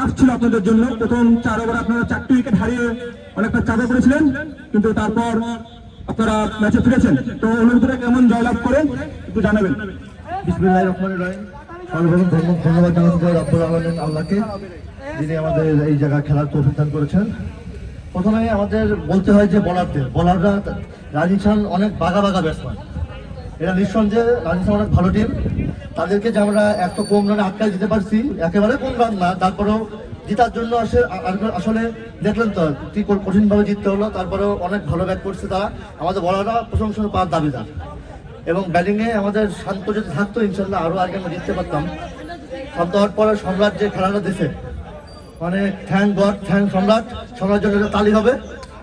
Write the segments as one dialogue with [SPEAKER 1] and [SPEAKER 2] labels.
[SPEAKER 1] Tough ছিল আপনাদের জন্য। প্রথম 4 ওভারে আপনারা 4টি উইকেট হারিয়ে অনেকটা চাপে পড়েছিলেন, কিন্তু তারপর আপনারা ম্যাচে ফিরেছেন। তো অনুভূতিটা কেমন জয়লাভ করে একটু জানাবেন।
[SPEAKER 2] বিসমিল্লাহির রহমানির রহিম। সর্বপ্রথম ধন্যবাদ জানাতে রব্বুল আলামিন আল্লাহকে, যিনি আমাদের এই জায়গায় খেলার তৌফিক দান করেছেন। প্রথমে আমাদের বলতে হয় যে বলাররা রাজস্থান অনেক বাঘা ব্যাটসম্যান, এরা নিঃসন্দেহে রাজস্থান অনেক ভালো টিম। তাদেরকে যে আমরা এত কম রানে আটকায় দিতে পারছি, একেবারে কম রান না, তারপরেও জিতার জন্য আসলে দেখলেন তো কি কঠিনভাবে জিততে হলো। তারপরেও অনেক ভালো ব্যাট করছে তারা, আমাদের বলাররা প্রশংসা পাওয়ার দাবিদার। এবং ব্যাটিংয়ে আমাদের শান্ত যদি থাকতো ইনশাল্লাহ আরও আগে আমরা জিততে পারতাম। শান্ত হওয়ার পরে সম্রাট যে খেলাটা দিছে, মানে থ্যাংক গড, থ্যাংক সম্রাট জন্য তালি হবে।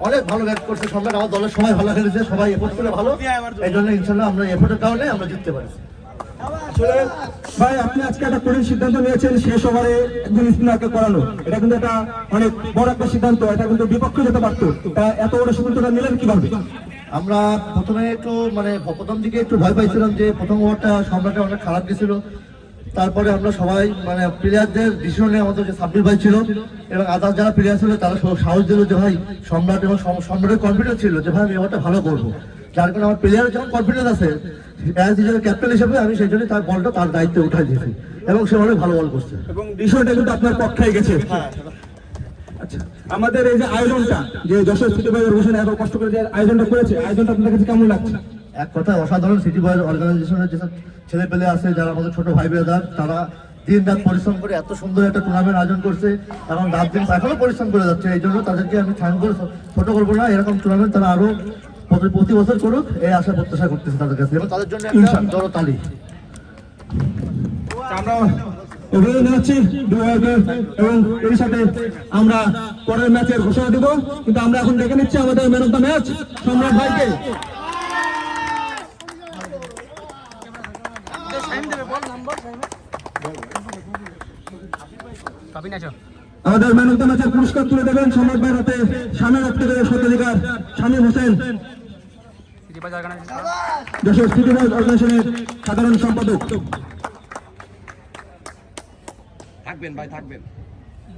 [SPEAKER 2] অনেক ভালো ব্যাট করছে সম্রাট, আমার দলের সবাই ভালো খেলেছে, সবাই এফোর্ট করে ভালো, এই জন্য ইনশাল্লাহ আমরা এফোর্টের কারণে আমরা জিততে পারছি।
[SPEAKER 1] আসলে ভাই, আপনি আজকে একটা কঠিন সিদ্ধান্ত নিয়েছেন শেষ ওভারে একজন স্পিনারকে করানো। এটা কিন্তু একটা অনেক বড় একটা সিদ্ধান্ত, এটা কিন্তু বিপক্ষে যেতে পারতো। এত বড় সিদ্ধান্তটা নিলেন কিভাবে?
[SPEAKER 2] আমরা প্রথমে একটু প্রথম দিকে একটু ভয় পাইছিলাম যে প্রথম ওভারটা সম্রাটে অনেক খারাপ গেছিল। তারপরে আমরা সবাই প্লেয়ারদের ডিসিশনে আমাদের যে সাব্বির ভাই ছিল এবং আদার যারা প্লেয়ার ছিল তারা সাহস দিল যে ভাই সম্রাট, এবং সম্রাটের কনফিডেন্স ছিল যে ভাই আমি এবারটা ভালো করবো। যার কারণে আমার প্লেয়ারের যখন কনফিডেন্স আছে, অ্যাজ হিসেবে ক্যাপ্টেন হিসেবে আমি সেই জন্য তার বলটা তার দায়িত্বে উঠাই দিয়েছি এবং সে অনেক ভালো বল করছে
[SPEAKER 1] এবং ডিসিশনটা কিন্তু আপনার পক্ষে গেছে। আচ্ছা, আমাদের এই যে আয়োজনটা, যে যশোর সিটি বয়েজ অর্গানাইজেশন এত কষ্ট করে যে আয়োজনটা করেছে, আয়োজনটা আপনাদের কাছে কেমন লাগছে?
[SPEAKER 2] এক কথায় অসাধারণ। সিটি বয়েজ অর্গানাইজেশনের যেসব ছেলে পেলে আছে, যারা আমাদের ছোট ভাই ব্রাদার, তারা দিন রাত পরিশ্রম করে এত সুন্দর একটা টুর্নামেন্ট আয়োজন করছে এবং রাত দিন এখনো পরিশ্রম করে যাচ্ছে। এই জন্য তাদেরকে আমি থ্যাংক করে ছোট করবো না। এরকম টুর্নামেন্ট তারা আরো প্রতি বছর করুক, এই আশা প্রত্যাশা করতেছে তাদের কাছে, এবং তাদের জন্য একটা বড় তালি।
[SPEAKER 1] আমরা অভিনন্দন জানাচ্ছি এবং এর সাথে আমরা পরের ম্যাচের ঘোষণা দেব। কিন্তু আমরা এখন দেখে নিচ্ছি আমাদের ম্যান অফ দ্য ম্যাচ সম্রাট ভাইকে। আমাদের ম্যান অফ দ্য ম্যাচের পুরস্কার তুলে দেবেন সম্রাট ভাইয়ের হাতে স্বামীর রক্ত দেবে স্বত্বাধিকার শামীম হোসেন, যশোর সিটি বয়েজ অর্গানাইজেশনের সাধারণ সম্পাদক।
[SPEAKER 3] থাকবেন ভাই, থাকবেন।